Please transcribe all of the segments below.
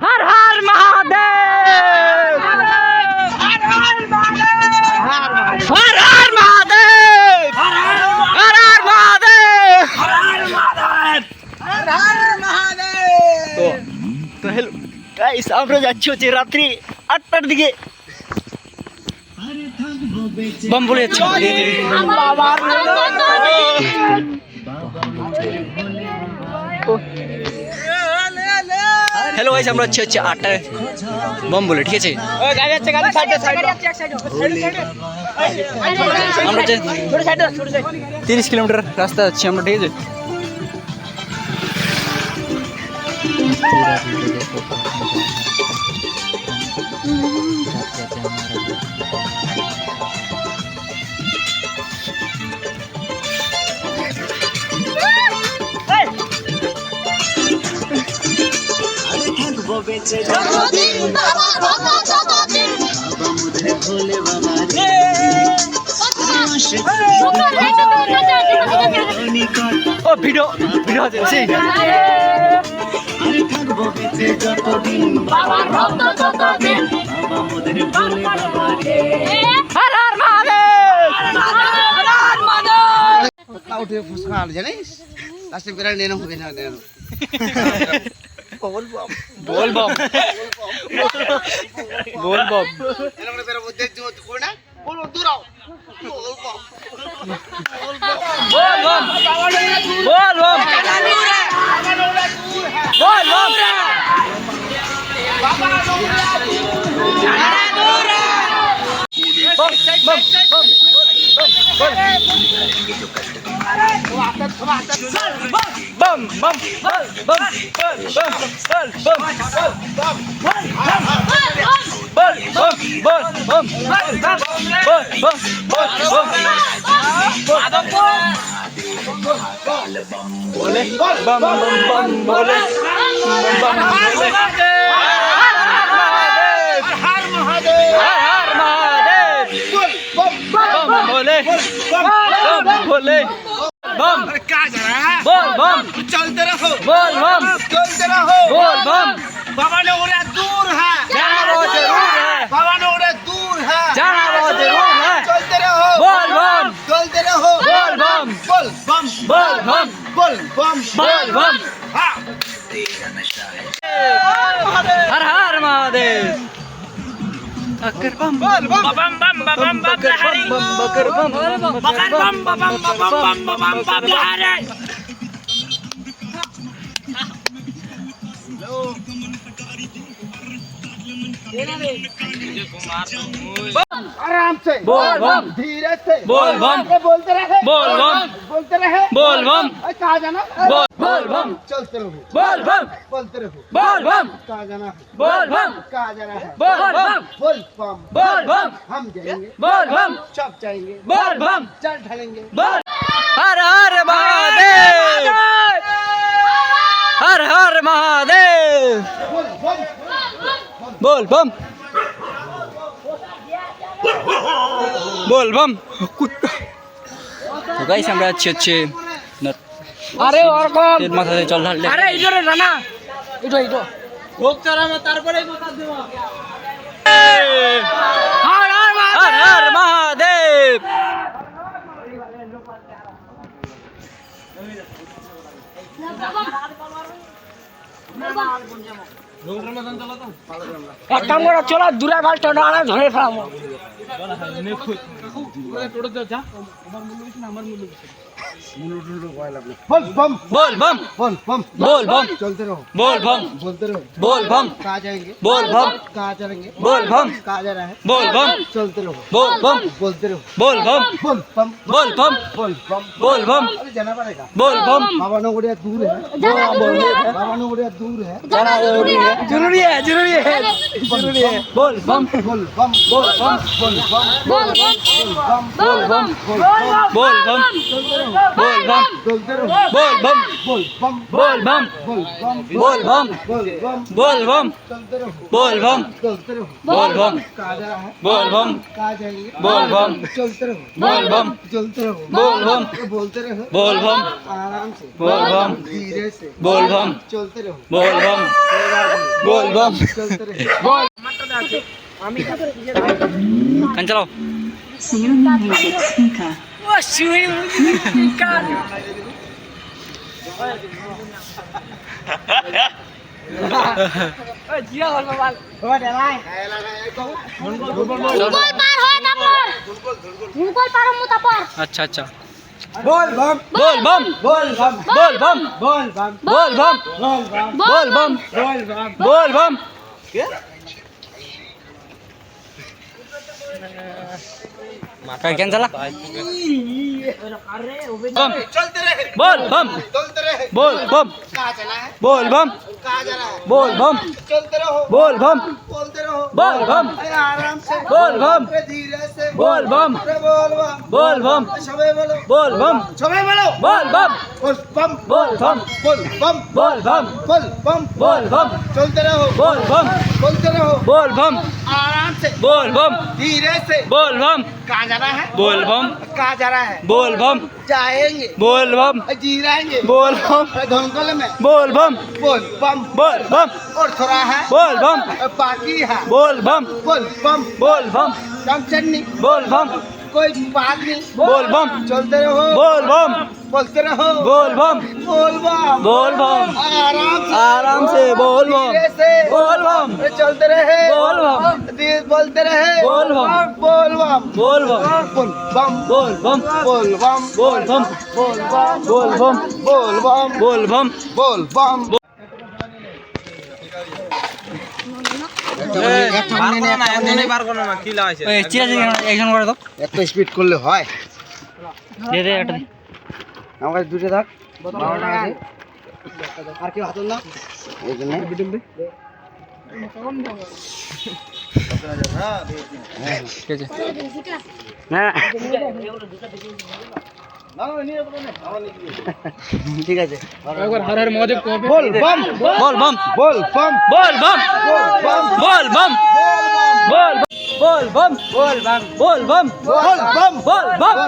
हर हर महादेव, हर हर महादेव, हर हर महादेव, हर हर महादेव, हर हर महादेव। तो hello guys, আমরা যাচ্ছি হচ্ছে রাত্রি 8টার দিকে बम बोले। अच्छा हेलो गाइस, আমরা হচ্ছে 8টায় বম বলে, ঠিক আছে? আমরা 30 কিলোমিটার রাস্তা যাচ্ছি আমরা, ঠিক আছে? ও ভিডিও ভিডিও আছে সেই আরে থাকবো বেঁচে যতদিন বাবার ভক্ত ততদিন বাবা মোদের ভোলে বাবা রে হর হর মহাদেব হর হর মহাদেব। কথা উঠে ফুসকা আল জানিস লাস্টে বেরা নেনো হবে না নেনো बोल बम बोल बम बोल बम এর মানে বেরা মধ্যে যে কোন না বলো দূর আও बोल बम बोल बम बोल बम बोल बम बोल बम बाबा दूर है बम बम बम बम बम बम क्या जा रहा है? बोल बम चलते रहो, बोल बम चलते रहो, बोल बम बाबा ने उड़े दूर है, जाना वो जरूर है, बाबा ने उड़े दूर है, जाना वो जरूर है, चलते रहो, बोल बम चलते रहो, बोल बम बोल बम बोल बम बोल बम बोल बम। हाँ हर हर महादेव बकर बम बम बम बम बम बकर बम बकर बम बकर बम बम बम बम लहरे। आराम से बोल बम, धीरे से बोल बम, बोलते रहे बोल बम, बोलते रहे बोल बम। कहाँ जाना? बोल बम चलते रहो, बोल बम बोलते रहो, बोल बम कहाँ जाना? बोल बम कहाँ जाना है? बोल बम बोल बम बोल बम हम जाएंगे, बोल बम सब जाएंगे, बोल बम चल ढलेंगे, बोल हर हर महादेव हर हर महादेव बोल बम बोल बम। তো গাইস, আমরা হচ্ছে আরে ওরকম এর মাথাতে চল ঢাললে, আরে ইজরে রানা ইটো ইটো ভোগ চড়াবো তারপরে কথা দেব। হর হর মহাদেব এক কাম করো, চলো দূরে ভাল টোটো ধরে ফেলাবো। बोल बम बोल बम बोल बम बोल बम चलते रहो, बोल बम बोलते रहो, बोल बम कहाँ जाएंगे, बोल बम कहाँ चलेंगे, बोल बम कहाँ जा रहा है, बोल बम चलते रहो, बोल बम बोलते रहो, बोल बम बोल बम बोल बम बोल बम बोल बम। अरे जाना पड़ेगा, बोल बम बाबा नगरिया दूर है, बाबा नगरिया दूर है, जाना जरूरी है जरूरी है जरूरी है जरूरी है। बोल बम बोल बम बोल बम बोल बम बोल बम बोल बम बोल बम बोल बम बोल बम चलते रहो बोल बम बोल बम बोल बम बोल बम बोल बम बोल बोल बम बम चलते रहो बोल बम चलते रहो बोल बम कहाँ जा रहा है बोल बम कहाँ जाएंगे बोल बम चलते रहो बोल बम चलते रहो बोल बम बोलते रहो बोल बम आराम से बोल बम धीरे से बोल बम चलते रहो बोल बम बोल बम चलते रहो बोल कान चलाओ Music speaker. अच्छा अच्छा बोल बम बोल बम बोल बम बोल बम बोल बम बोल बम बोल बम बोल बम बोल बोल बम बम काय चला बम चलते रहे बोल बम चलते रहे बोल बम कहाँ चला है बोल बम कहाँ जा रहा है बोल बम चलते रहो बोल बम बोलते रहो बोल बम अरे आराम से बोल बम अरे धीरे से बोल बम अरे बोल बम बोल बम सबे बोलो बोल बम सबे बोलो बोल बम बोल बम बोल बम बोल बम बोल बम बोल बम बोल बम चलते रहो बोल बम बोलते रहो बोल बम आराम से बोल बम धीरे से बोल बम कहाँ जाना है बोल बम कहाँ जा रहा है बोल बम जाएंगे बोल बम जी रहेंगे बोल बम धोंकल में बोल बम बोल बम बोल बम और थोड़ा है बोल बम बाकी है बोल बम बोल बम बोल बम टेंशन नहीं बोल बम कोई बात नहीं बोल बम चलते रहो बोल बम बोलते रहो बोल बम बोल बम बोल बम आराम से बोल बम धीरे से बोल बम अरे चलते रहे बोल बम बोलते रहे बोल बम बोल बम बोल बम बोल बम बोल बम बोल बम बोल बम बोल बम बोल बम बोल बोल बम बम बोल बम একজন করে দাও এত স্পিড করলে হয় দে দে এটা দে। আমার কাছে দুটো থাক 12 টাকা আছে আর কি হাতল না এই জন্য ঠিক আছে না ঠিক আছে একবার হর হর মহাদেব কবে বল বম বল বম বল বম বল বম বল বম বল বল বম বল বম বল বম বল বম বল বম বল বম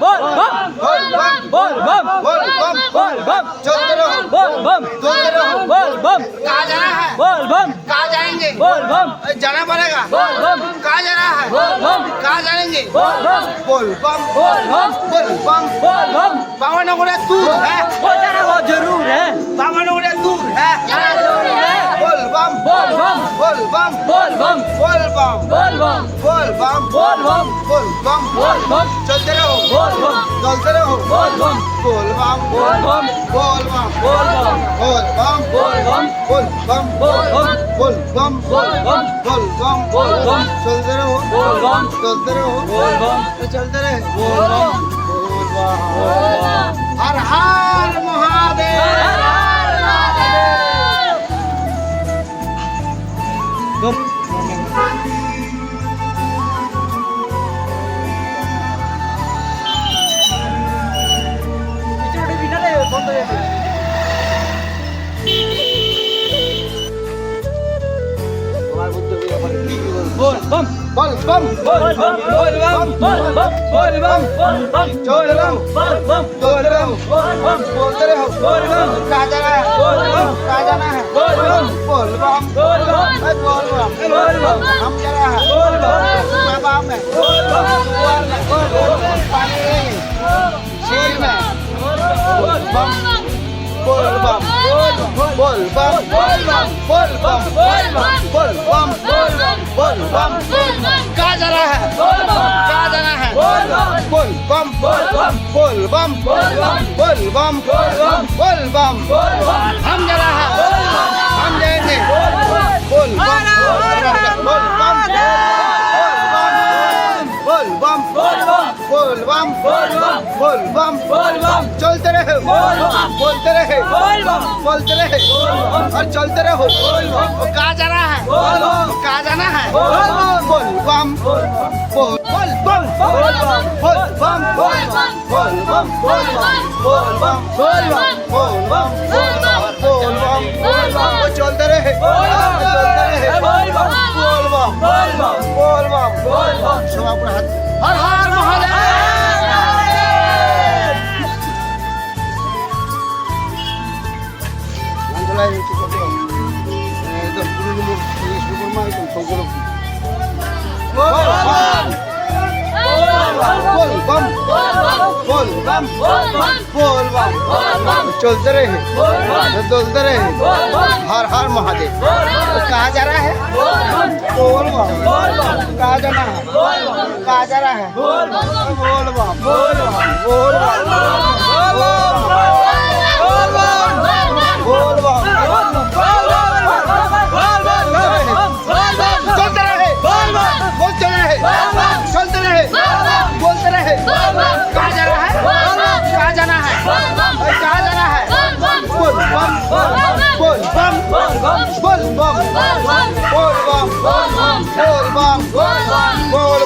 বল বম বল বম বল বম বল বম বল বম চলতে रहो বল বম चलते रहो বল বম कहाँ जाना है বল বম कहाँ जाएंगे বল বম जाना पड़ेगा বল বম कहाँ जाना है বল বম कहाँ जाएंगे বল বম बोल बम बोल बम बोल बम बोल बम बाबा नगरे दूर है वो जाना बहुत जरूर है बाबा नगरे दूर है जाना जरूरी है बोल बम बोल बम बोल बम बोल बम बोल बम बोल बम बोल बम बोल बम बोल बम बोल बम चलते रहो बोल बम चलते रहो बोल बम बोल बम बोल बम बोल बम बोल बम बोल बम बोल बम बोल बम बोल बम बोल बम बोल बम बोल बम बोल बम चलते रहो बोल बम चलते रहो बोल बम चलते रहे बोल बम बोल बम हर हर महादेव बोल बम बोल बम बोल बम बोल बम बोल बम बोल बम बोल बम चलते रहो बोल बम चलते रहो बोल बम बोलते रहो बोल बम कहाँ जाना है बोल बम कहाँ जाना है बोल बम बोल बम बोल बम बोल बम बोल बम हम जा रहा है बोल बम माँ बाप में बोल बम पानी शील में बोल बम बोल बम बोल बम बोल बम बोल बम बोल बम बोल बम बोल बम कहाँ जा रहा है बोल बम कहाँ जाना है बोल बम बोल बम बोल बम बोल बम बोल बम बोल बम बोल बम बोल बम बोल बम हम जा रहा है बोल बम हम जाएंगे बोल बम बोल बम बोल बम बोल बम बोल बम बोल बम बोल बम बोल बम बोल बम चलते रहे बोल बम बोलते रहे बोल बम बोलते रहे और चलते रहो बोल बम कहाँ जाना है बोल बम कहाँ जाना है बोल बम बोल बम बोल बम बोल बम बोल बम बोल बम बोल बम बोल बम बोल बम बोल बम बोल बम वो चलते रहे चलते रहे बोल बम बोल बम बोल बम बोल बम बोल बम सब अपना हाथ हर हर महादेव मंगला ये चीज को एकदम पूर्ण में शुरू में एकदम संकल्प बोल बम बोल बम बोल बम चलते रहे चलते रहे हर हर महादेव कहाँ जा रहा है बोल बम कहाँ जाना है कहाँ जा रहा है बोल बम बोल बम बोल बम बोल बम चलते रहे बोलते रहे चलते रहे बोलते रहे कहाँ जा रहा है कहाँ जाना है कहाँ जाना है बोल बम बोल बम बोल बम बोल बम बोल बम बोल बम बोल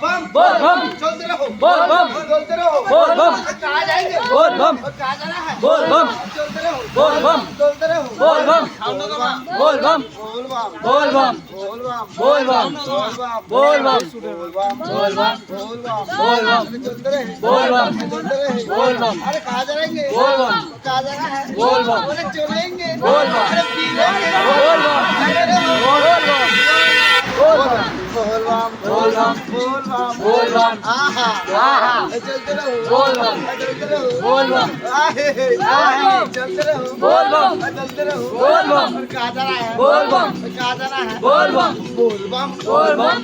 बम बोल बम चलते रहो बोल बम चलते रहो बोल बम कहाँ जाएंगे बोल बम कहाँ जाना है बोल बम चलते रहो बोल बम चलते रहो बोल बम बोल बम बोल बम बोल बम बोल बम बोल बम बोल बम चलते रहे बोल बम चलते रहे बोल बम अरे कहाँ जाएंगे बोल बम कहाँ जाना है बोल बम अरे चलेंगे बोल बम अरे पी लेंगे बोल बम बोल बम बोल बम बोल बम बोल बम बोल बम बोल बम आहा आहा चलते रहो बोल बम चलते रहो बोल बम आहे आहे चलते रहो बोल बम चलते रहो बोल बम कहाँ जाना है बोल बम कहाँ जाना है बोल बम बोल बम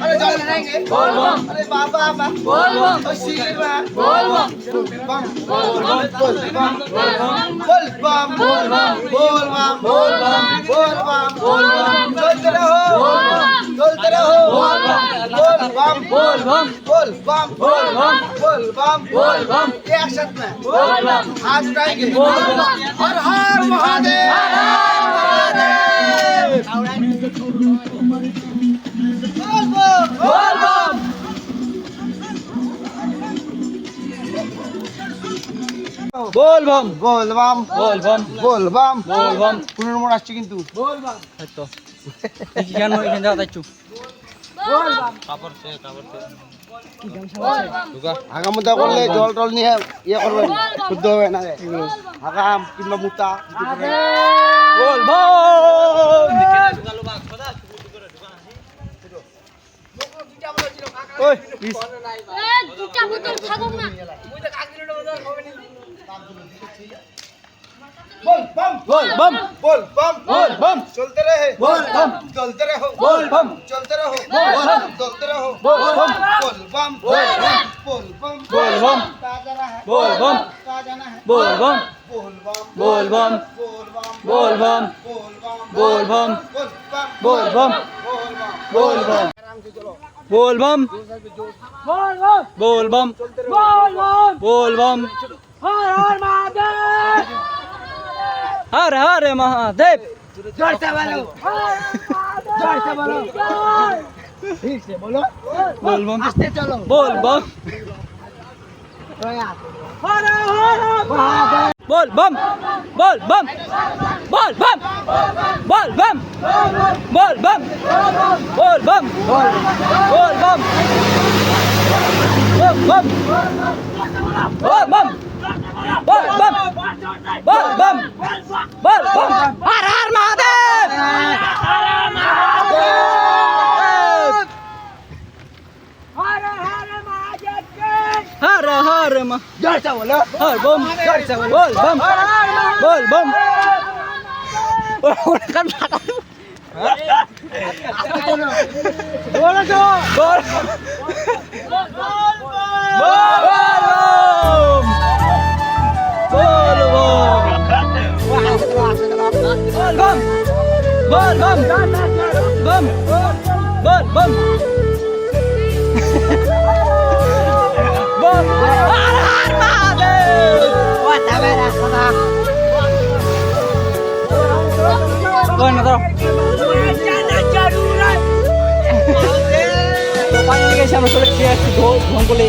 अरे चल रहेंगे बोल बम अरे बाबा बाबा बोल बम शिवा बोल बम बोल बम बोल बम बोल बम बोल बम बोल बम बोल बम बोल बम बोल बम चलते रहो चलते रहो बोल बम बोल बम बोल बम बोल बम बोल बम बोल बम एक साथ में बोल बम हाथ उठाएंगे बोल बम हर हर महादेव बोल बम बोल बम बोल बम बोल बम बोल बम बोल बम পুনর মোড় আসছে কিন্তু बोल बम তো দেখি কেন এখানে যাওয়া যাচ্ছু बोल बम কাপড় সে আগাম মুতা করলে জল টল নিয়ে ইয়ে করবে শুদ্ধ হবে না আগাম কিংবা মুতা बोल बम ওই দুটা বোতল খাবো না बोल बम बोल बम बोल बम बोल बम चलते रहे बोल बम चलते रहो बोल बम चलते रहो बोल बम चलते रहो बोल बम बोल बम बोल बम बोल बम कहाँ जाना है बोल बम कहाँ जाना है बोल बम बोल बम बोल बम बोल बम बोल बम बोल बम बोल बम बोल बम बोल बम हर हर महादेव जोर से बोलो जोर से बोलो ठीक से बोलो बोल बम आस्ते चलो बोल बम हर हर महादेव बोल बम बोल बम बोल बम बोल बम बोल बम बोल बम बोल बम बोल बम बोल बम बोल बम बोल बम बोल बम हर हर महादेव हर हर जोर से बोलो हर बम जोर से बोल बम बोल बम बोलो तो बोल আমরা চলে খেয়ে আসছি ধন বলে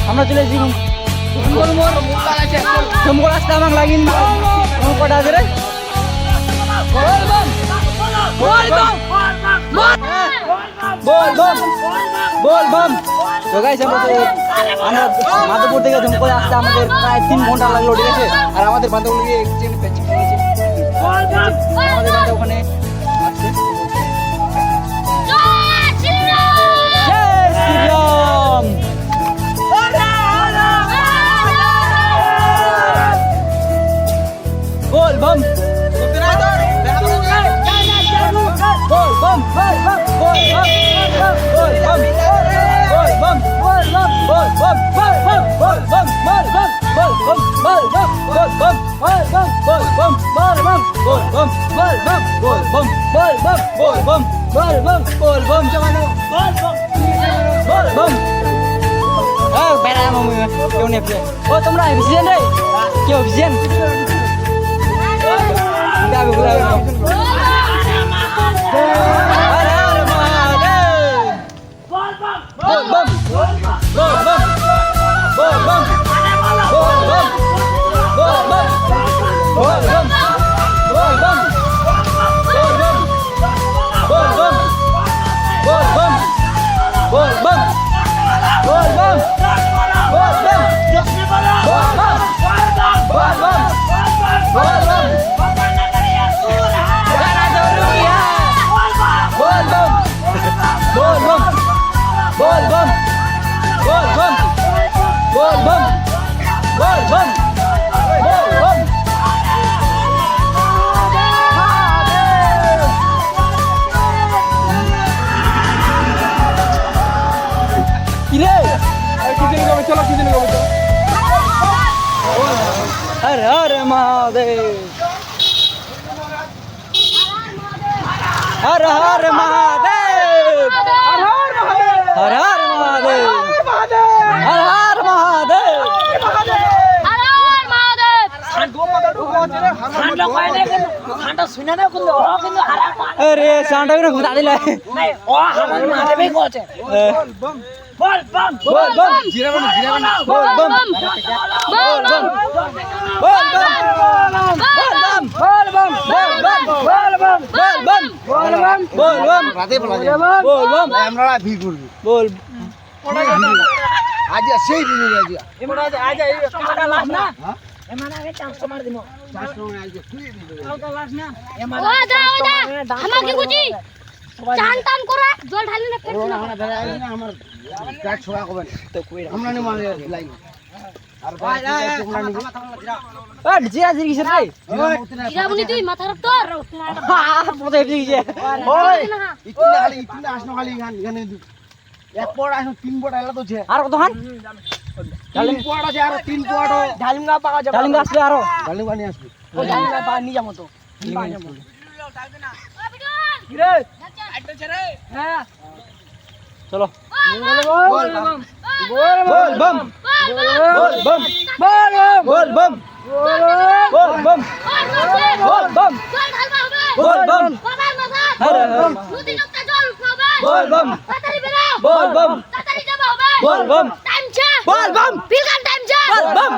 আমরা চলে এসেছি চমকল আসতে আমার লাগিন কটা আছে রে बोल बम तो गाइस আমরা মাধবপুর থেকে ধুমকলে আসতে আমাদের প্রায় 3 ঘন্টা লাগলো ঠিক আছে আর আমাদের বান্ধবগুলোকে এক্সচেঞ্জ প্যাচিং করেছে আমাদের বান্ধব ওখানে আসছে জয় শ্রীরাম बोल बम बोल बम हर हर महादेव हर हर महादेव हर हर महादेव हर हर महादेव अरे सांडा भी ना घुटा दिला बोल बम बोल बम जीरा बम बोल बम बोल बम बोल बम बोल बम बोल बम बोल बम बोल बम बोल बम बोल बम রাতে বলা যায় बोल बम আমরা ভি করব बोल আজ সেই দিন আজ এমরা আজ এই কাটা লাশ না এমানা আগে চান্স মার দিমো চান্স মার আজ তুই দিবি কাটা লাশ না এমানা ও দা আমাকে বুঝি চান টান করে জল ঢালি না পেট না আমরা ধরে আইছি না আমার কাট ছোড়া কবে তো কই আমরা নি মারে লাই আর ভাই তোমরা নি এ জিরা জিরি কিসের রে জিরা বলি তুই মাথা রাখ তোর পড়ে গেছে ওই ইতনা আসনো খালি গানে এক পড় আসনো তিন পড় আলা তো আছে আর কত হান ডালিম পড় আছে আর তিন পড় ডালিম না পাওয়া যাবে ডালিম আসবে আর ডালিম পানি আসবে ও ডালিম না পানি যাবো তো রে হ্যাঁ চলো बोल बम बोल बम बोल बम बोल बम बोल बम बोल बम बोल बम अरे নদী নকটা জল খাবে बोल बम তাড়াতাড়ি বেরাও बोल बम তাড়াতাড়ি যাবা হবে बोल बम টাইম চা बोल बम পিলকান টাইম চা बोल बम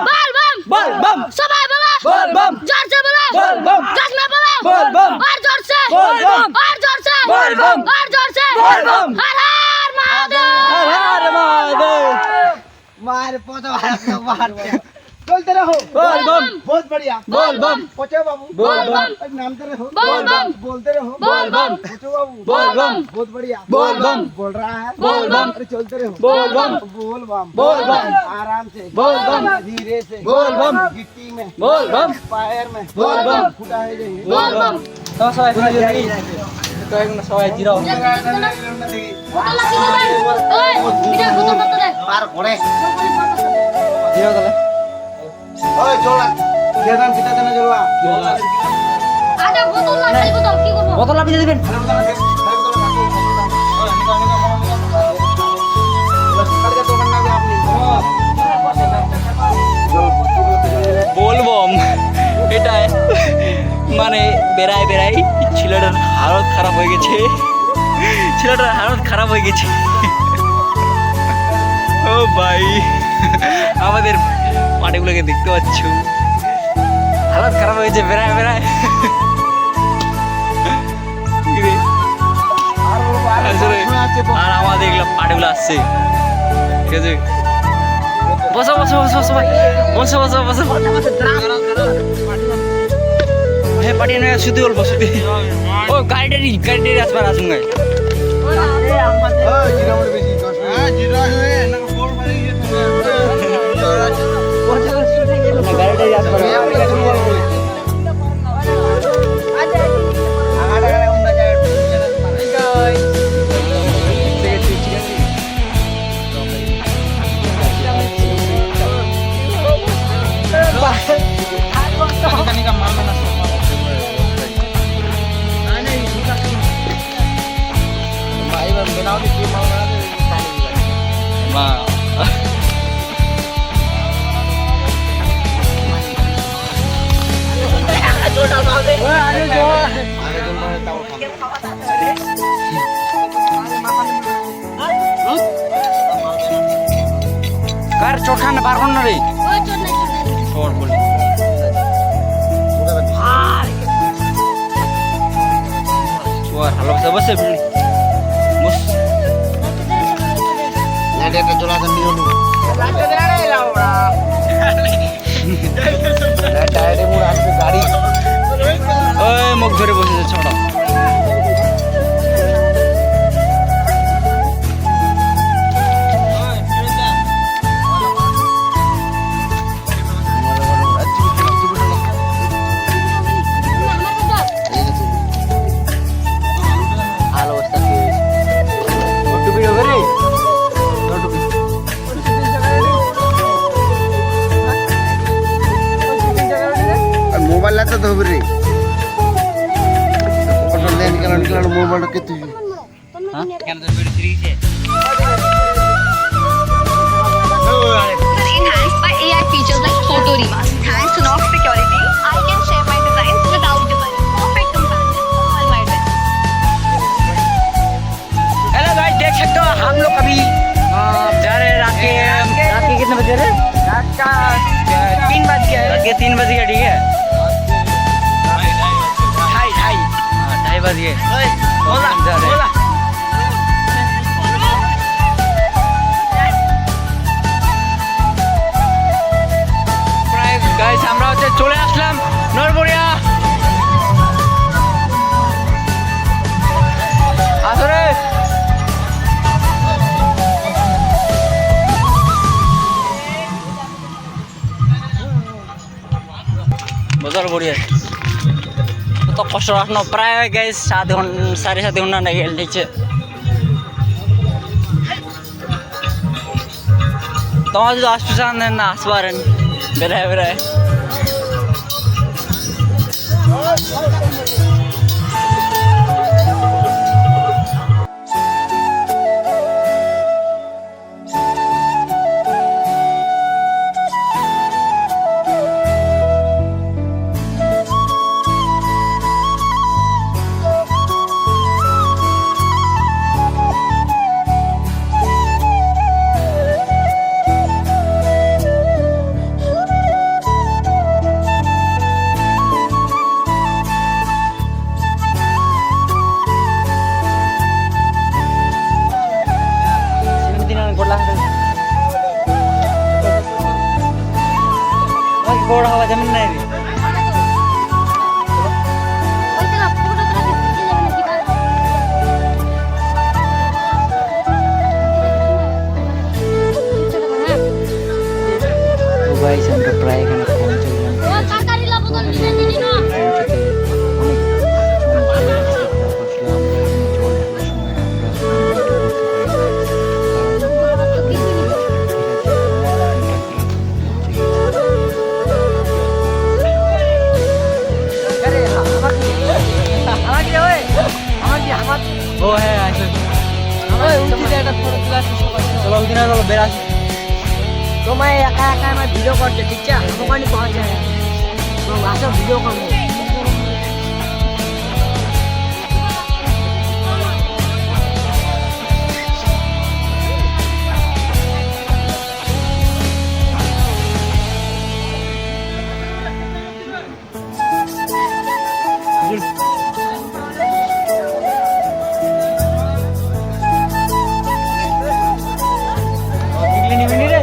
बोल बम সবাই বলো बोल बम জোরসে বলো बोल बम জোরসে বলো बोल बम আর জোরসে बोल बम আর জোরসে बोल बम আর জোরসে बोल बम हर हर महादेव मार पोतो मार चलते रहो बोल बम बहुत बढ़िया बोल बम पहुंचे बाबू बोल बम नामते रहो बोल बम बोलते रहो बोल बम पहुंचो बाबू बोल बम बहुत बढ़िया बोल बम बोल रहा है बोल बम अरे चलते रहो बोल बम बोल बम बोल बम आराम से बोल बम धीरे से बोल बम गिट्टी में बोल बम पैर में बोल बम फुटाए जाएंगे बोल बम সবাই তো একদম সবাই জিরাও বোতল লাগি ভাই ওই বিটা বোতল কত দে পার করে জিরাও তাহলে ওই চলা গেদান পিতা দেনা জলবা আটা বোতল না খালি বোতল কি করব বোতল আপনি দিবেন বলবম এটাই মানে বেড়াই বেড়াই ছেলেটার হালত খারাপ হয়ে গেছে ছেলেটার হালত খারাপ হয়ে গেছে ও ভাই আমাদের পাটিগুলোকে দেখতে পাচ্ছ হালত খারাপ হয়ে গেছে বেড়ায় বেড়ায় আসলে আর আমাদের এগুলো পাটিগুলো আসছে ঠিক আছে বসো বসো বসো বসো ভাই বসো বসো বসো হ্যাঁ পাটি নয় শুধু অল্প শুধু ও গাড়িটারি আসবার আসুন গাই গাড়িটারি আসবার কার চোখান পারবো না রে ওই চল না শোর বলি শোর ভালো বসে বসে বস লাইটটা জ্বলা দেন নিও নি লাইটটা দে রে লাউড়া টায়ারে মুড় আসবে গাড়ি ওই মুখ ধরে বসেছে ছোড়া ভালো অবস্থা টুপি হবে রে मोबाइल लाता तो बरे फोटो ले निकाल मोबाइल के तू हां কেন তো ভিডিও সিরিজে Enhanced by AI features like photo remask. Thanks to Knox Security, I can share my designs without device. Perfect companion for all my events. Hello guys देख सकते हो हम लोग अभी जा रहे हैं रात के कितने बजे रहे रात का 3 बज गया रात के 3 बज गया ठीक है ढाई बज गए जा रहे हैं প্রায় গাইস আমরা হচ্ছে চলে আসলাম নরবরিয়া আসরে বাজার বড়িয়া তো কষ্ট রাখনো প্রায় গাইস 7 ঘন্টা 7.5 ঘন্টা না গেল নিচে তোমার যদি আসতে চান না আসতে পারেন বেড়ায় বেড়ায় যেমন নাই রে ওই তো পুরো তো ভিজে যাবে নাকি ভাই তো গাইস আমরা প্রায় এখানে পৌঁছে গেলাম ও কাকারি লা বোতল নিয়ে নিলি না ও হ্যাঁ আসো চলো উঠি না চলো বেড়াস তোমায় একা একা আমার ভিডিও করছে ঠিক আছে ওখানে পৌঁছে তো আসো ভিডিও করবো টিকলি নিবি নি রে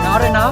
নাও রে নাও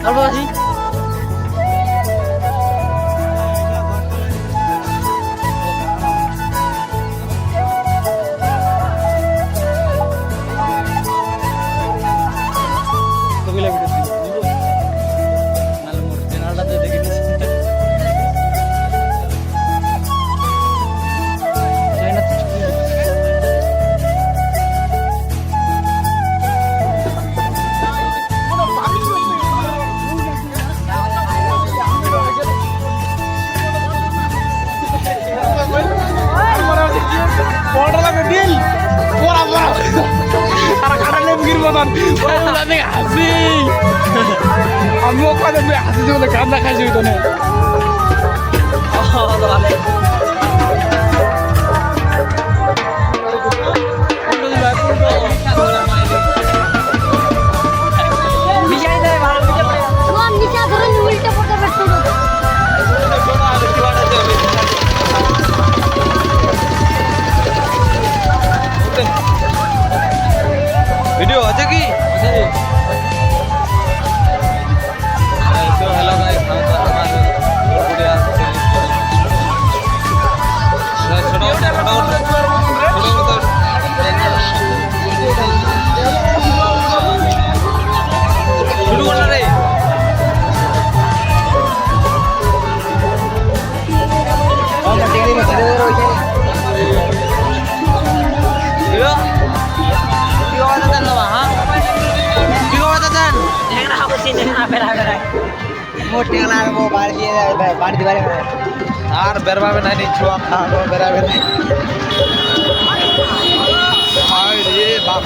অল্প আছি কবিলা ভিডিও নিব নালে মোর চ্যানেলটাতে দেখে নিছি চাইনা তো আমি ওখানে হাসি জীবনে কান্না খাইছি ওই জন্য তোমার নিচে ধরে উল্টে পড়তে পারছো ভিডিও আছে কি হ্যালো গাইস শুরু করলা রে আর বেরবাবে না নিচ্ছ বেরাবে না রে বাপ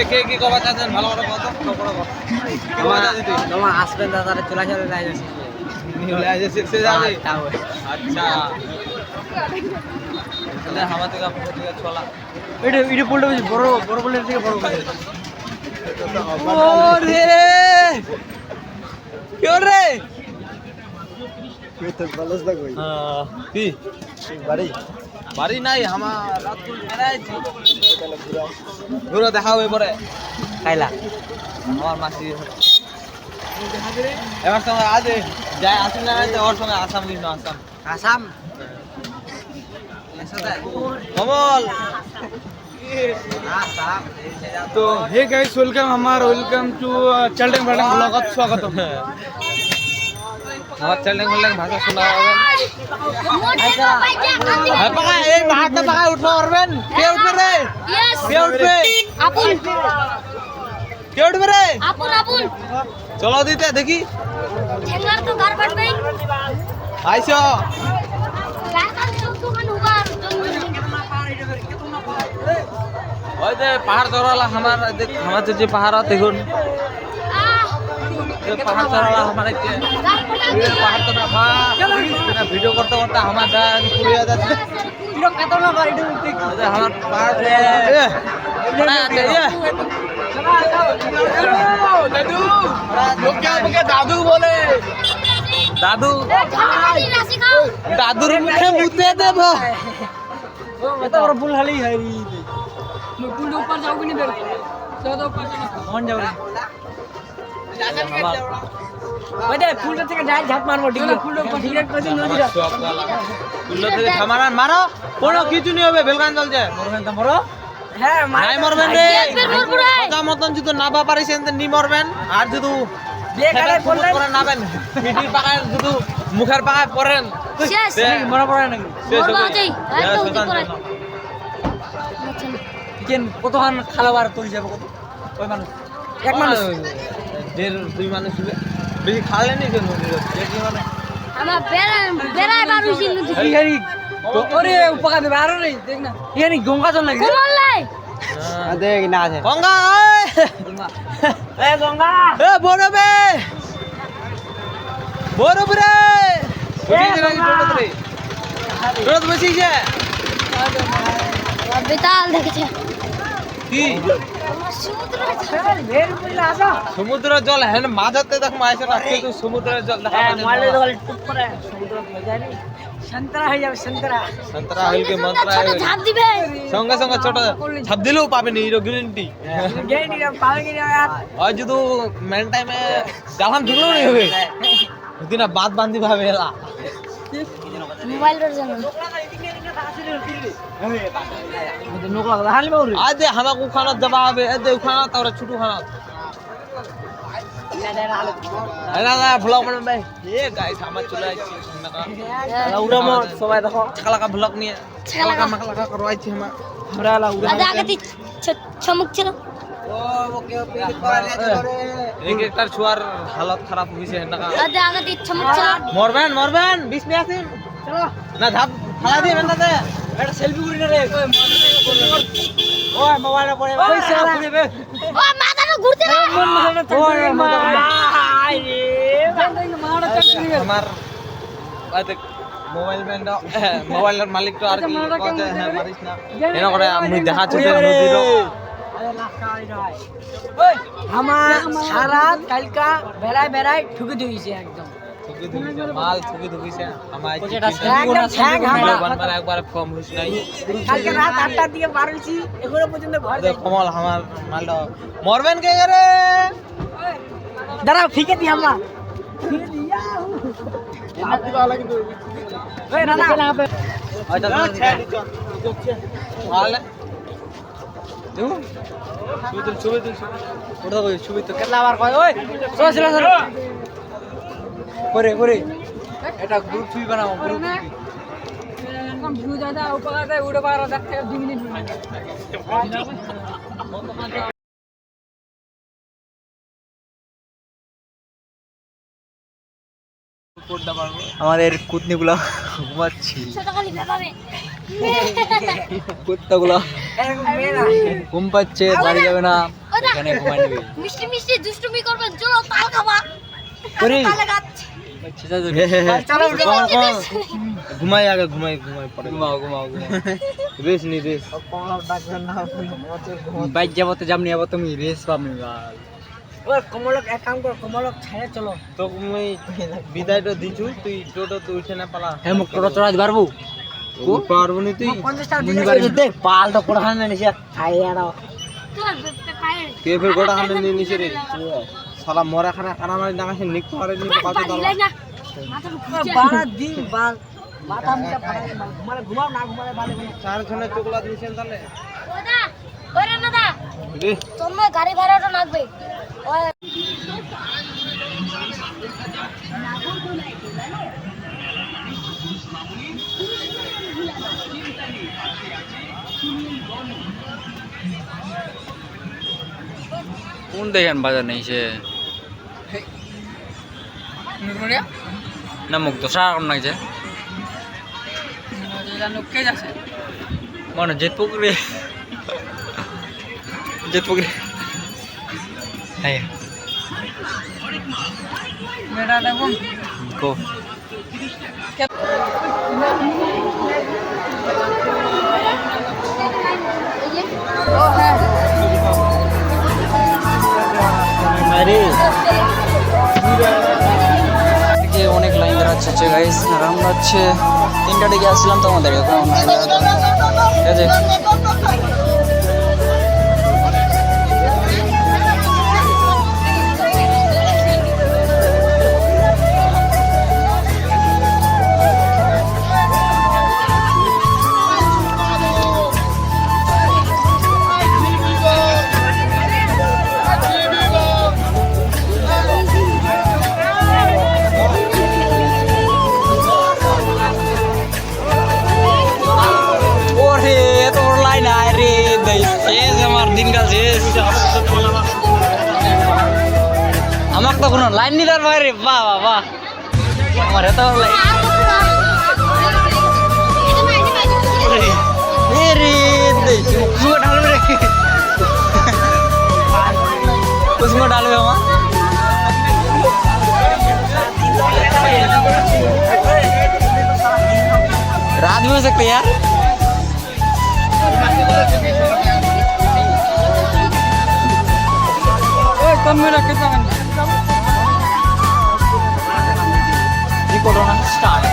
কে কি কবা চাচ্ছেন ভালো করে কত তোমার আসবেন দাদা চলে চলে যাচ্ছে আচ্ছা তাহলে হামা থেকে চলা এটা পুলটা বেশি বড় বড় পুলের থেকে বড় করে ওরে রে কি বাড়ি নাই আমার রাত ঘুরে দেখা হবে পরে খাইলা আমার মাসি এবার সঙ্গে আজ যাই আসুন না ওর সঙ্গে আসাম নিস না আসাম আসাম কমল তো hey guys welcome to Charlton भाटन ब्लॉगत स्वागतम আমার চ্যানেল খুললে ভাষা শোনা হবে আচ্ছা হ্যাঁ পাকা এই ভাতটা পাকা উঠতে পারবেন কে উঠবে রে কে উঠবে আপন কে উঠবে রে আপন আপন চলো দিতে দেখি ঠেঙ্গার তো গার বাড়বে আইসো লাগান তো দোকান উগার ওই যে পাহাড় চড়ালা আমার দেখ আমার যে পাহাড় দেখুন পাহাড় চড়ালা আমার পাহাড় চড়া ভিডিও করতে করতে আমার পুড়িয়ে যাচ্ছে আমার পাহাড় দাদু বলে দাদু রাশি খাও দাদুর মুখে মুতে দেব এটা বড় ফুল হালি হয় ফুল উপর যাও কিনি বের চলো উপর মন যাও রে ওই দে ফুলটা থেকে ডাইরেক্ট ঝাঁপ মারবো ডিগ্রি ফুলটা উপর ডিরেক্ট করে নদীরা ফুল থেকে থামারান মারো কোনো কিছু নেই হবে বেলগান চলছে মরবেন তো মরো হ্যাঁ নাই মরবেন রে কথা মতন যদি না বা পারিছেন নি মরবেন আর যদি করে নাবেন মিটির পাকায় যদি মুখের পাকায় পড়েন শেষ মরা পড়ে নাকি মরবা যাই একদম উঠে পড়ে কেন কতখান খালাবার তুই যাবে কত ওই মানুষ এক মানুষ দেড় দুই মানুষ বেশি খালে নি কেন বেশি মানে আমার বেড়ায় বারুছি নদী এই হারি তো ওরে উপকার দেবে আর নেই দেখ না ইয়ানি গঙ্গা জল লাগে কোমল লাই দেখ না আছে গঙ্গা এ গঙ্গা এ বড়বে বড়বে রে বসিছে বেতাল দেখেছে কি সমুদ্র জল হ্যাঁ মাঝাতে দেখ মাইছে না কিন্তু সমুদ্রের জল দেখা মালে জল টুপ করে সমুদ্র হয়ে যায় সন্তরা হয়ে যাবে সন্তরা সন্তরা হইকে মন্ত্রা ছোট ঝাঁপ দিবে সঙ্গে সঙ্গে ছোট ছাপ দিলেও পাবেনি হিরো গ্যারান্টি গেনি পাবে কি না আর যদি মেন টাইমে জালাম ঢুকলেও नहीं হবে দিনা বাদ বান্ধি ভাবে এলা মোবাইল এর জন্য নোকলা হালি বাউরি আজ হামাকু খানা যাবা হবে এ দে খানা তাওরা ছোট খানা না না ব্লগ করবেন ভাই এ গাইস আমার চলে আসছে উড়ামো সবাই দেখো কালাকা ব্লগ নিয়ে কালাকা মাকালাকা করো আইছি আমরা লা উড়া আদা আগে চমক ছিল एक एक छुआर हालत खराब हुई है ना আদা আগে চমক ছিল मरबेन मरबेन 20 में आसिन चलो ना धाप खाला দিয়ে বেন্দাতে এটা সেলফি করি না রে ওই মোবাইলে পড়ে ওই সারা ঘুরবে ও মাথাটা ঘুরতে না ওই মাই রে মারা চাকরি আমার আতে মোবাইল ব্যান্ড মোবাইলের মালিক তো আর কি কইতে হ্যাঁ মারিস না এনা করে আমি দেখা চুতে নদীর আমার সারা কালকা বেড়ায় বেড়ায় ঠুকে দিয়েছে একদম ঠুকি ধুইছে মাল ঠুকি ধুইছে আমার একবার কম হইছ নাই কালকে রাত 8টার দিকে বার হইছি এখনো পর্যন্ত ঘর যাই কমল আমার মালটা মরবেন কে রে দাঁড়াও ফিকে দি আমরা ওই রানা ছবি তো কেটলা বার কয় ওই চল চল চল করে করে এটা গ্রুপ ছবি বানাও গ্রুপ কম ভিউ ज्यादा ऊपर आता है उड़े बाहर देखते हैं 2 मिनट में আমাদের কুতনিগুলা ঘুমাচ্ছি ছোটখালি ব্যাপারে কুত্তাগুলা ঘুম পাচ্ছে বাড়ি যাবে না এখানে ঘুমাই নেবে মিষ্টি মিষ্টি দুষ্টুমি করবেন চলো তাল খাবা করি তালে গাছ চলো ঘুমাই আগে ঘুমাই পরে ঘুমাও ঘুমাও রেস নি রেস বাইক যাবো তো যাবনি যাবো তুমি রেস পাবনি ওই কমলক এক কাম কর কমলক ছেড়ে চলো তো মুই বিদায়টা দিছু তুই টোটো তো উঠে না পালা হ্যাঁ মুখ টোটো চড়াই পারবো পারবো নি তুই 50 টাকা দেখ পাল তো পড়া না নিছে খাই আড়াও তোমার পায়ে কে ফের গোটা খানে নি নিছে রে শালা মরা খানা খানা মারি ডাঙাছে নিক পারে নি কত দাও দিলাই না মাথার উপর 12 দিন বাল মাথা মুটা ফাটাই ঘুমালে ঘুমাও না ঘুমালে বালে চার খানে চোকলা দিছেন তাহলে ওদা ওরে না দা রে তোমরা গাড়ি ভাড়াটা লাগবে ওই কোন দেখেন বাজার নেই সে না মুখ তো সারা নাইছে মানে জেতপুকুরে জেতপুকুরে হ্যাঁ গো অনেক লাইন দাঁড়াচ্ছে গাইস আর আমরা হচ্ছে 3টা দিকে আসছিলাম তো আমাদের এখন ঠিক আছে আমার তো কোনো লাইন নিলার বাইরে বাহ বাহ বাহ আমার এত লাইন রে কুসুমা ঢালবে রে কুসুমা ঢালবে আমার रात में हो सकते यार कम में रखे कोरोना स्टार्ट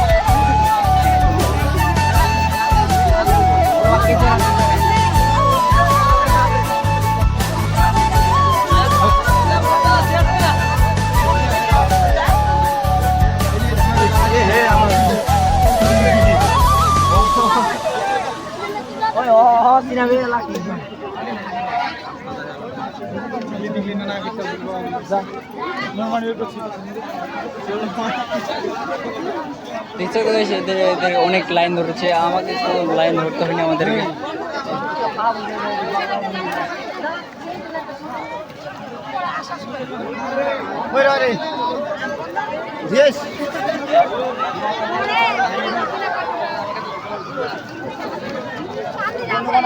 অনেক লাইন ধরেছে আমাকে তো লাইন ধরতে হয়নি আমাদেরকে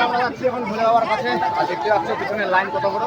আমরা যাচ্ছি এখন ঘুরে যাওয়ার কাছে আর দেখতে পাচ্ছ পিছনে লাইন কত বড়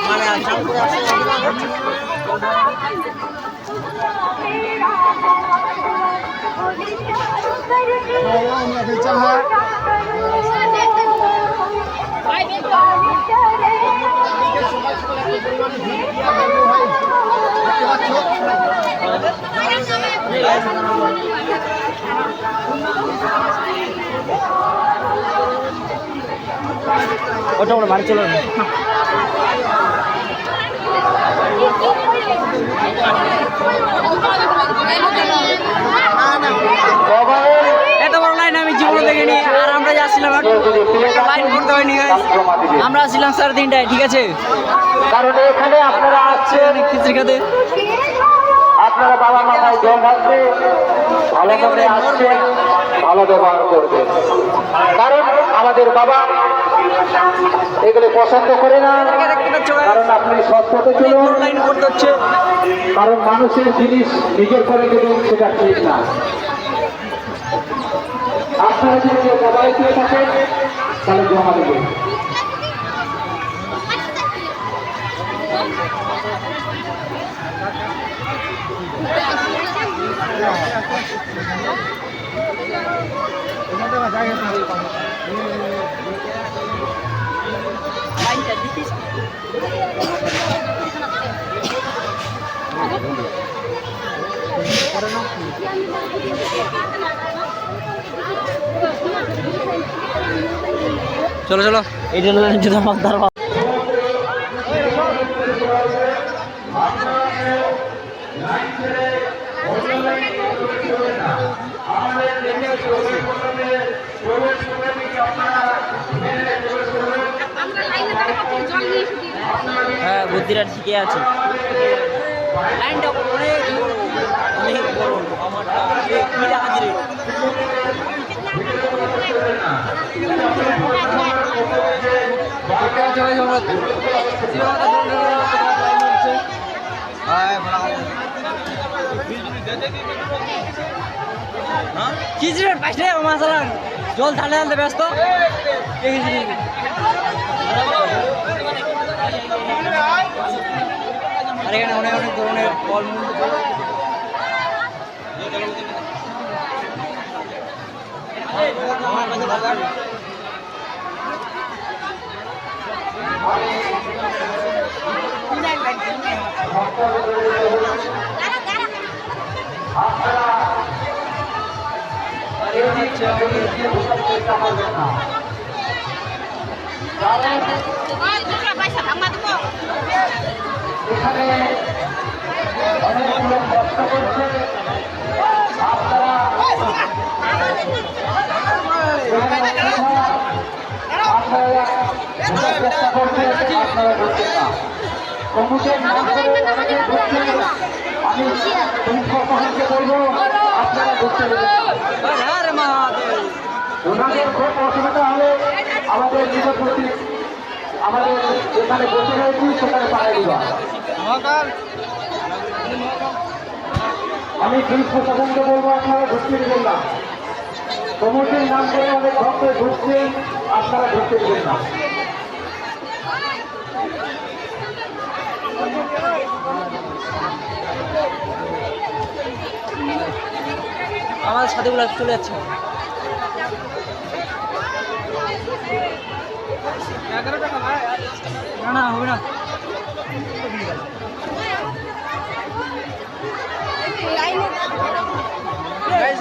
মানে ওটা আমরা বাড়ি চলে এত বড় লাইন আমি জীবনে দেখিনি। আর আমরা যাচ্ছিলাম একটা লাইন করতে হয়নি guys। আমরা আসছিলাম 3:30টায়, ঠিক আছে? কারণ এখানে আপনারা আসছেন, খিচড়ি খেতে। আপনারা বাবা মাথায় জল ঢালবে, ভালো করে আসছেন, ভালো ব্যবহার করবেন। কারণ আমাদের বাবা এগুলো পছন্দ করে না, দেখতে পাচ্ছ guys? কারণ আপনি সৎ পথে অনেক চলুন। বড় লাইন করতে হচ্ছে। কারণ মানুষের জিনিস নিজের করে দেবেন, সেটা ঠিক না। আপনারা যদি কেউ বাবাই দিয়ে থাকেন তাহলে জমা দেবেন। চলো চলো, এই জন্য যদি আমার দাঁড়া হ্যাঁ, বুদ্ধিটা ঠিকই আছে। লাইনটা অনেক বড়, অনেক বড়। আমারটা কি টাকা দিলে খিচড়ির পাশে মশলা জল ঢালতে ঢালতে ব্যস্ত। আর এখানে অনেক অনেক ধরনের ফলমূল ওনাদের খুব অসুবিধা হলে আমাদের নিকটবর্তী আমাদের যেখানে বসে রয়েছি সেখানে পাড়ায় দিবা। আমি পুলিশ প্রশাসনকে বলবো আপনারা ঢুকতে দেবেন না। কমিটির নাম করে অনেক ভক্ত ঢুকছে, আপনারা ঢুকতে দেবেন না। আমার সাথে গুলো চলে যাচ্ছে। না না হবে না।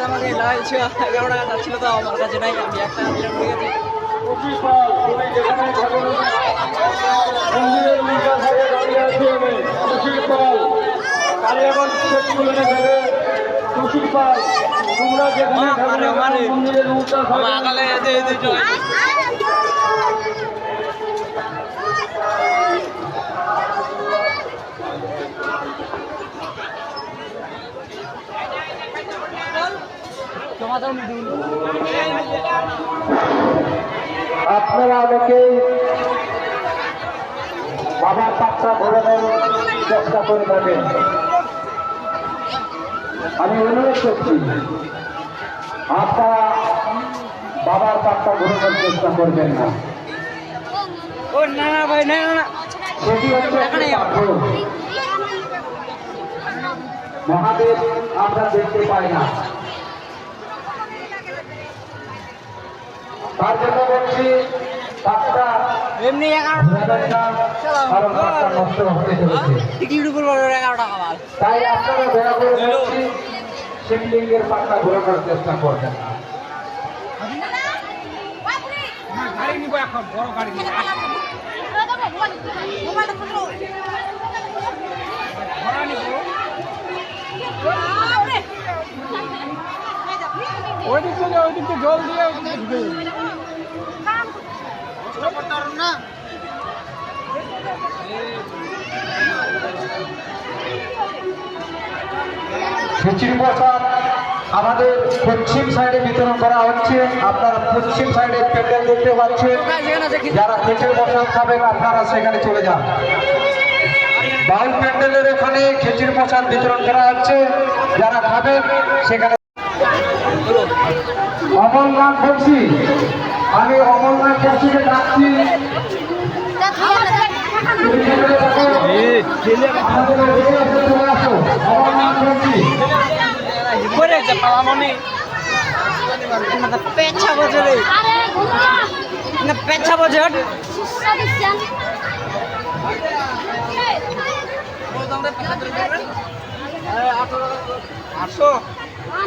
আমাকে লাল ছিল 11 টাকা ছিল, তো আমার কাছে নাই, আমি একটা দিলাম, ঠিক আছে? আপনারা অনেকেই বাবার পাত্রা ধরনের চেষ্টা করে থাকেন। আমি অনুরোধ করছি আপনারা বাবার পাত্রা ধরনের চেষ্টা করবেন না। ও না না ভাই, না না না, সেটি হচ্ছে একটি পাথর। মহাদেব আমরা দেখতে পাই না, তার জন্য বলছি কাজটা এমনি 11 ঘোরাবেন না, কারণ কাজটা নষ্ট হতে চলেছে। টিকিট উপর 11 টাকা মাল তাই আপনারা দয়া করে বলছি শিবলিঙ্গের পাখা ঘোরানোর চেষ্টা করবেন না। গাড়ি নিব এখন বড় গাড়ি নিব ঘোড়া নিব ওই দিক থেকে জল দিয়ে ওই দিকে ঢুকে যাবে না খিচুড়ি প্রসাদ আমাদের পশ্চিম সাইডে বিতরণ করা হচ্ছে। আপনারা পশ্চিম সাইডে প্যান্ডেল দেখতে পাচ্ছেন। যারা খিচুড়ি প্রসাদ খাবেন আপনারা সেখানে চলে যান। বাউল প্যান্ডেলের ওখানে খিচুড়ি প্রসাদ বিতরণ করা হচ্ছে, যারা খাবেন সেখানে। অমরনাথ বলছি, আমি অমরনাথ বলছিকে ডাকছি। অমরনাথ বলছি করে যে পালামনি পেছা বজে রে আরে ঘুমা না পেছা বজে হট সুসা দিছেন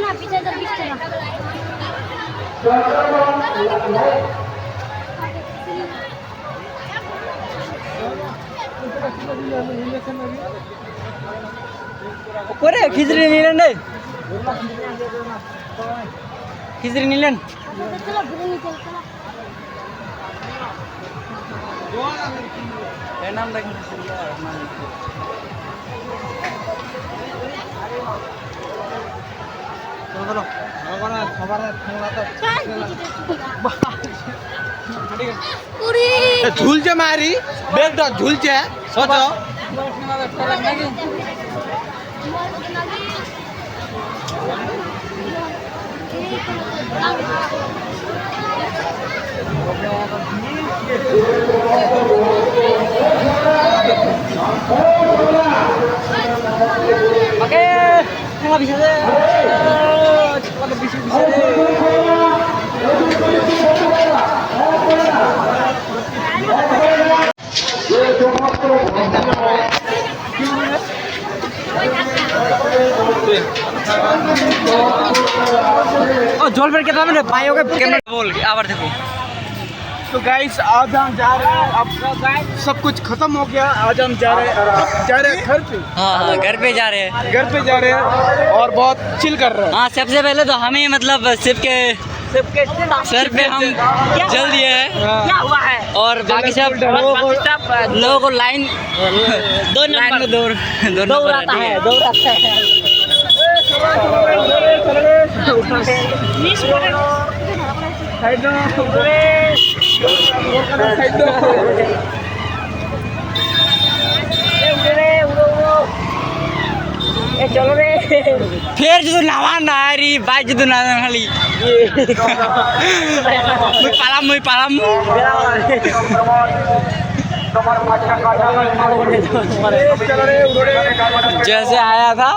না পিছে তো 20 টাকা করে খিচড়ি নিলেন রে খিচড়ি নিলেন চলো ঘুরে নিতে চলো এর নাম দেখুন পুরি ঝুলছে মারি বেগটা ঝুলছে সচ oke nggak bisa deh nggak bisa deh ओ जोल पर कितना मैंने भाइयों के कैमरा बोल आवाज देखो तो गाइस आज हम जा रहे हैं। अब सब कुछ खत्म हो गया। आज हम जा रहे हैं घर पे। हाँ घर पे जा रहे हैं घर पे जा रहे हैं और बहुत चिल कर रहे हैं। हाँ सबसे पहले तो हमें मतलब सिर्फ के सर पे हम जल दिए हैं क्या हुआ है और बाकी सब लोगों को लाइन दो नंबर दौड़ाता है चलो रे फिर जो नावा नारी बाइक जो ना खाली मुई पालम जैसे आया था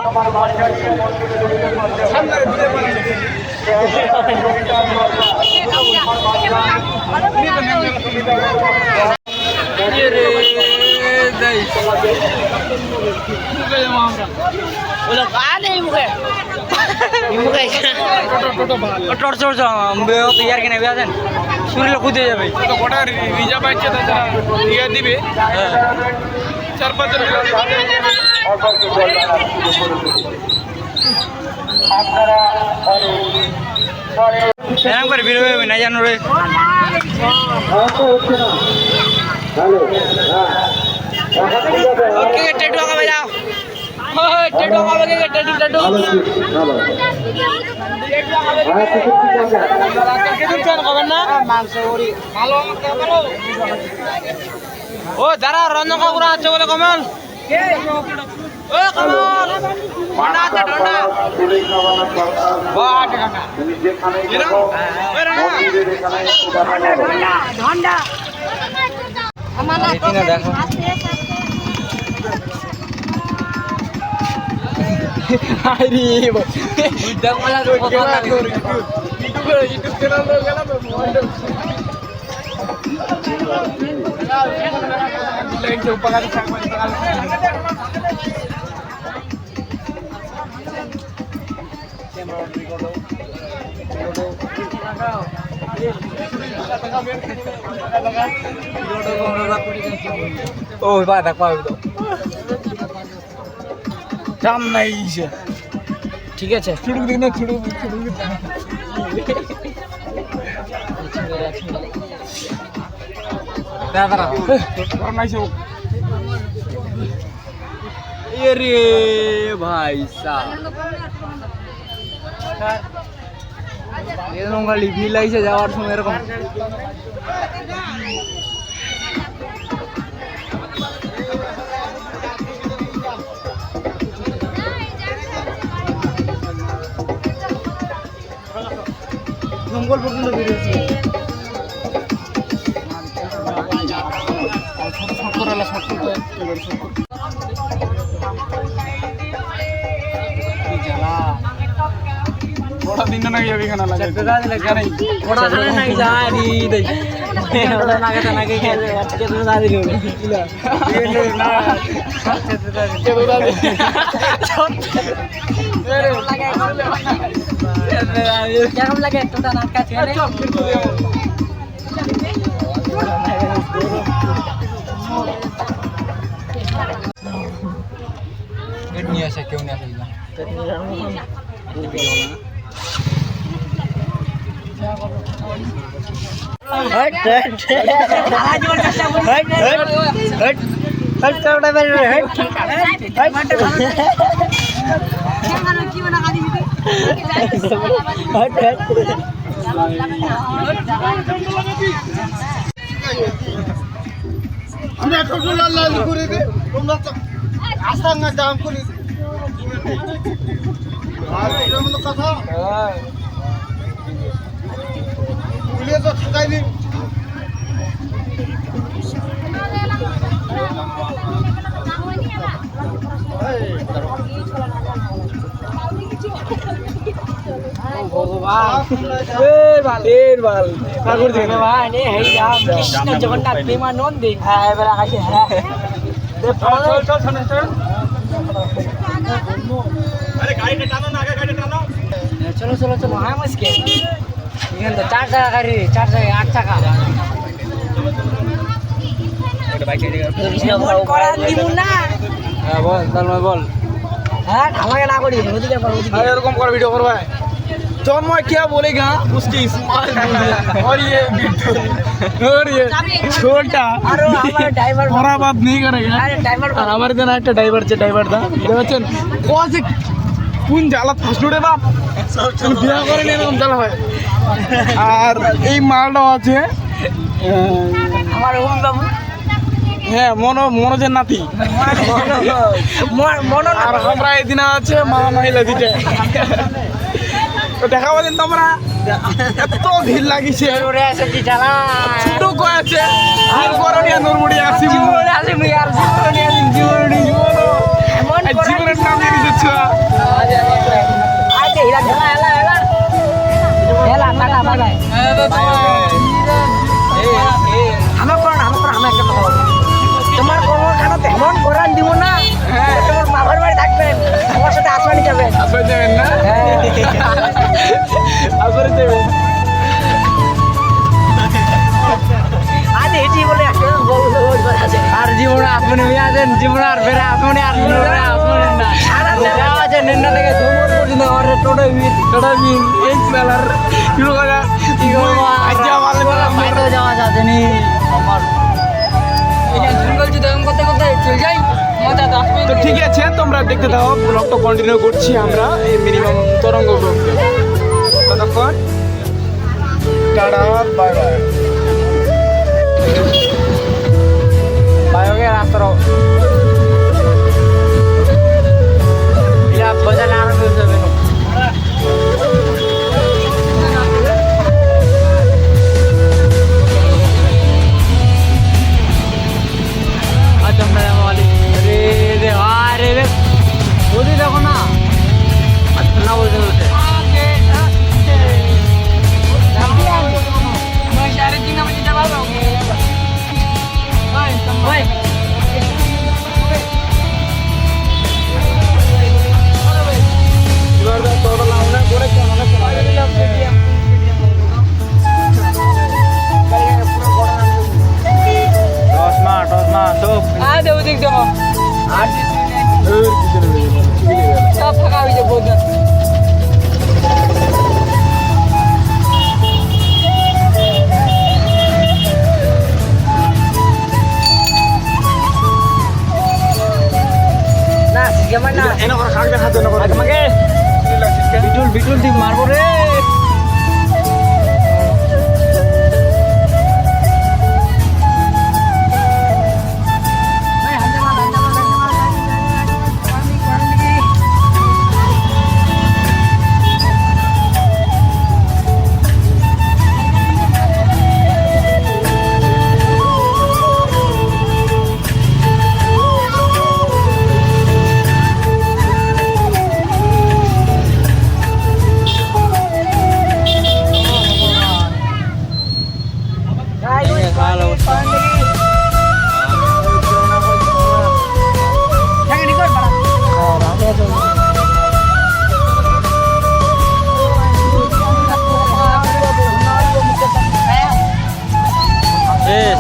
ইয়ার কেনে বেয়াছেন শরীরে কুদে যাবে তো গোটা রিজার্ভ আছে তাছাড়া দিয়ে দিবে 4-5 জন এরকম করে বেরোবে না জানো রে ओके टेटू का बजाओ ओए टेटू का बजाओ टेटू कितने खबर ना मांस ओरी ভালো আমাকে বলো ও যারা রঞ্জন কাকুরা আছে বলে কমল কে ও কমল ঠান্ডা আছে ঠান্ডা বাট ঠান্ডা ঠান্ডা আমার না দেখো আরে ও ভাই দেখ পাবি তো জাম নাই ঠিক আছে ছুটুক দিন না ছুটুক দাদা নাইছে রে ভাই সাহেব এরকম খালি ভিড় লাগছে যাওয়ার সময় এরকম জঙ্গল পর্যন্ত বেরিয়েছি বড় দিন না যাবি কেন লাগে বড় ধরে নাই যাই দেই বড় নাগে তো নাগে খেলে আজকে তো না দিলো কেমন লাগে তোটা নাটকা ছেলে নিয়ে আসে কেউ নিয়ে আসে আমরা টোটো লাল করে দে তোমরা আস্তা না দাম করে আর এর মতো কথা পুলিশ তো থাকাইনি কৃষ্ণ জগন্নাথ প্রেমানন্দে হ্যাঁ এবার আসে হ্যাঁ চলো চলো চলো হ্যাঁ মুশকিল এখানে তো 4 টাকা গাড়ি 4 টাকা 8 টাকা হ্যাঁ বল তাহলে বল হ্যাঁ আমাকে না করি ওদিকে বল ওদিকে এরকম করে ভিডিও করবা जन्म क्या बोलेगा उसकी स्माइल और ये छोटा बड़ा बात नहीं करेगा और हमारे दिन एक ड्राइवर चे ड्राइवर था দেখছেন কত কোন জ্বালা ফাসলুড়ে বাপ বিয়া করে নিয়ে এরকম জ্বালা হয় আর এই মালটা আছে আমার ওম বাবু হ্যাঁ মনোজের নাতি আর আমরা এদিন আছে মা মহিলা দিতে তো দেখা বলেন তোমরা এত ভিড় লাগিছে ছোট কয়েছে আর করণীয় নরমুড়ি আসি জীবনের নাম দিয়ে দিচ্ছে তোমার কোনো তেমন করান দিব না তোমার বাবার বাড়ি থাকবেন আমার সাথে আসমানি যাবেন আসবে যাবেন না আসবে যাবেন আজ এই জীবনে আর জীবনে আসমানি হয়ে আছেন জীবনে আর বেড়ে আসমানি আর আসমানি না যাওয়া আছে নেন্না থেকে ধুমর পর্যন্ত আমার টোটো বিন এই মেলার কি কথা কি আজ্জা ভালো বাইরে যাওয়া যাচ্ছে নি আমার করতে করতে চলে যাই মজা 10 মিনিট তো ঠিক আছে তোমরা দেখতে দাও ব্লগটা কন্টিনিউ করছি আমরা এই মিনিমাম তরঙ্গ ব্লগটা ততক্ষণ টাটা বাই বাই বায়োগে রাস্তার ইয়া বাজার আর যাবে না আজ আমরা আরে রে আরে রে ওদি দেখো না দিক দেখো সব ফাঁকা হয়েছে বহুত বিটুল ঠিক মারবো রে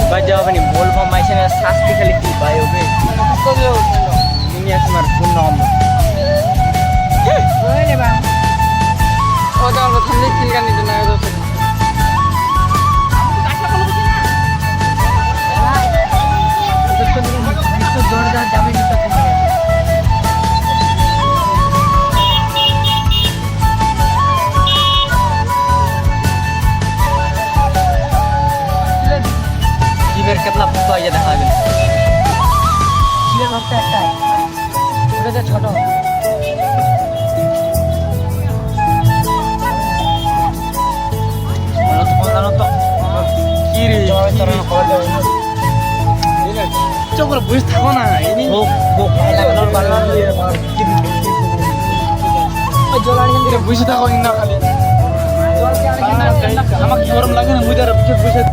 baca apa nih bol pemainnya sasti kali tiba ya oke ini ya cuma pun nomor boleh bang oh jangan lo tanda kan itu nah itu itu जोरदार जावे kita জিভের কেতলা ফুটো আইয়া দেখা যাবে জিভের ভাবটা একটাই ওটা তো ছোট কি রে চোখের বুঝ থাকো না বুঝে থাকো না খালি আমাকে গরম লাগে না বুঝে বুঝে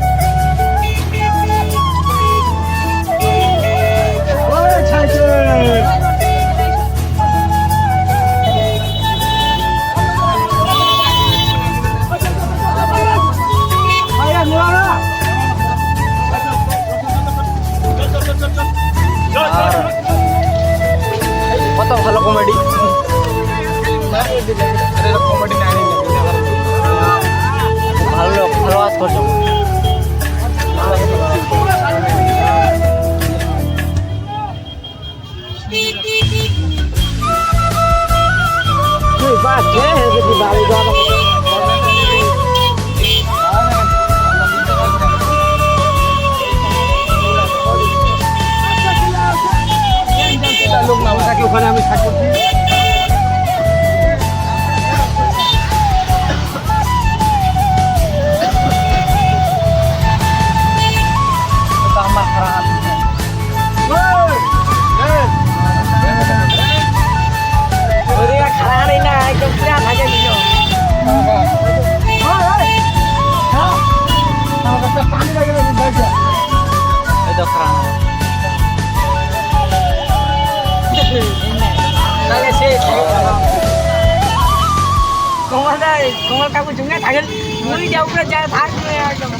কত ভালো কমেডি কমেডি ভালো ভালো আজ করছো লোক না ওটাকে ওখানে আমি থাকি আমার খারাপ খারাপ না একদম পুরা থাকে নিল পানি লাগে এই তো খারাপ কোমল কাকু জুঙ্গা থাকেন মুড়ি যা উপরে যায় থাকবে একদম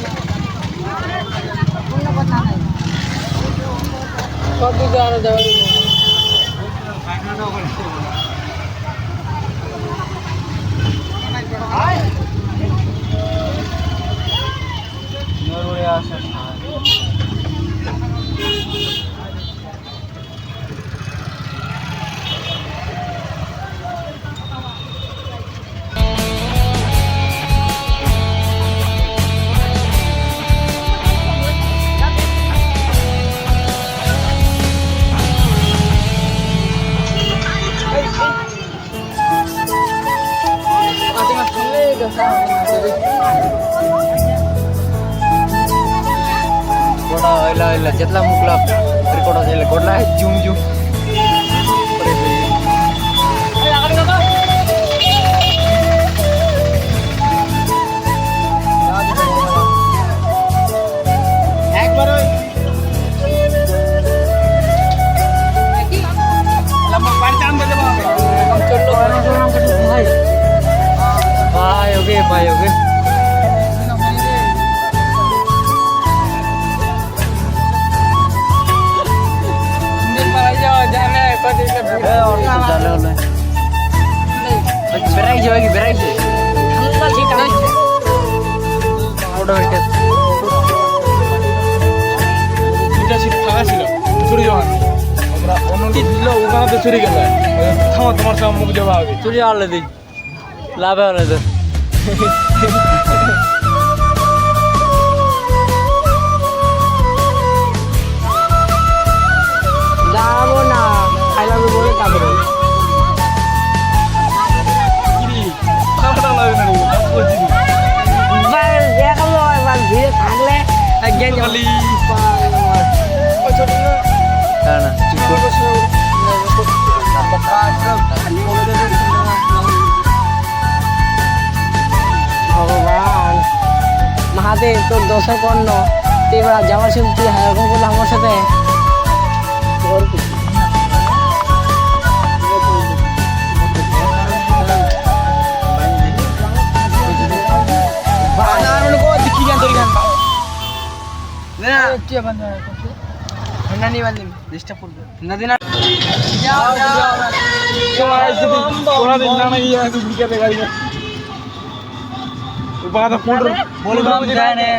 সব দিকে আরো যাবে আসে जेतला मुकला रिकॉर्ड होईल कोडला जूम जूम একবার ওই লম্বা পানি টান দে দেবো हम चलो भाई भाई ओके বেড়াইছে ভাই বেড়াইছে দুইটা সিট ফাঁকা ছিল চুরি যাওয়ার আমরা অন্যটি দিল ওখানে তো চুরি গেল থামা তোমার সব মুখ দেওয়া হবে চুরি আনলে দিই লাভ হলে তো যাবো না খাইলাম বলে তারপরে খাওয়া লাগবে না বলছি ভিড়ে থাকলে খালি ভগবান মহাদেব তোর দোষে পণ্য তুই এবার যাওয়ার সময় তুই হায়ার বলে আমার সাথে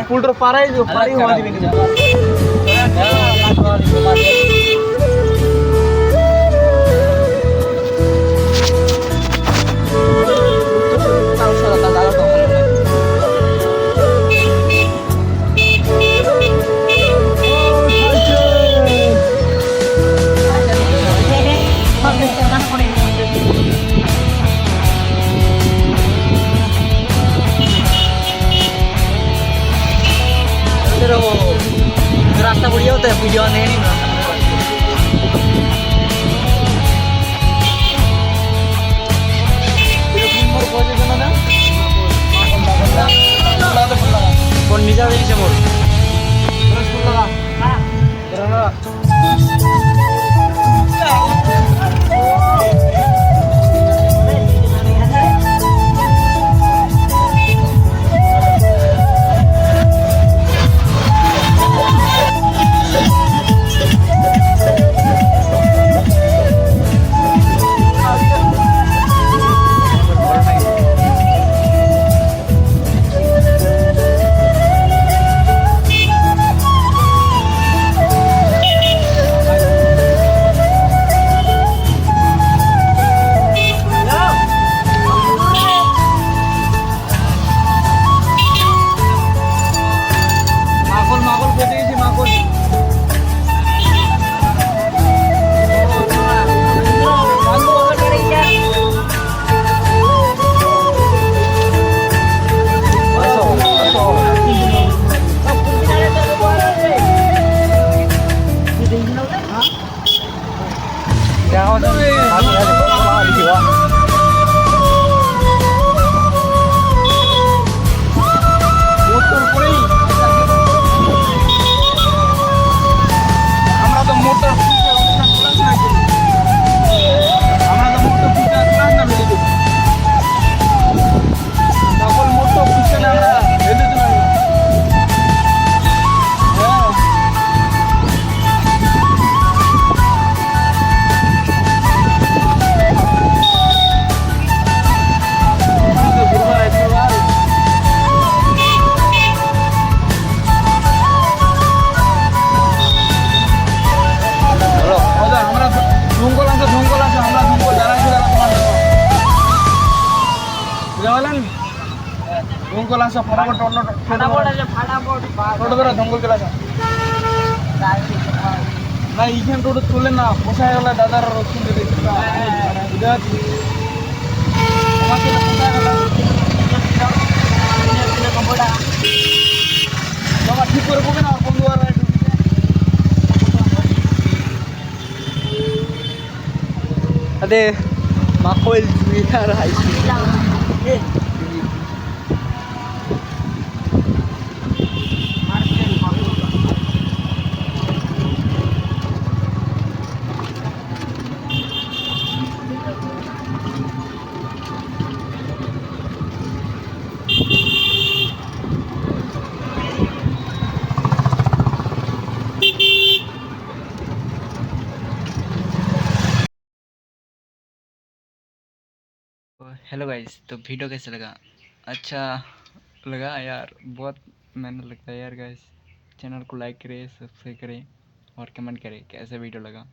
পুলটোর পাড়াই পাড়ি হওয়া দিবি रास्ता बढ़िया होता है वीडियो आने नहीं कौन निजा देखी से मोर ধঙ্গল আসা ফটাফট অন্য টোটো ধরো ধঙ্গল চলে আসা না এইখান টোটো চলে না পোষায় গেলে দাদার শুনতে দেখি বুঝতে পারছি আমার ছেলে পোষায় গেলে বাবা ঠিক করে বলবে না বন্ধু আর अरे माखोल जुईदार हाई हेलो गाइस, तो वीडियो कैसा लगा? अच्छा लगा यार, बहुत मेहनत लगता है यार गाइस। चैनल को लाइक करें, सब्सक्राइब करें और कमेंट करें कैसा वीडियो लगा।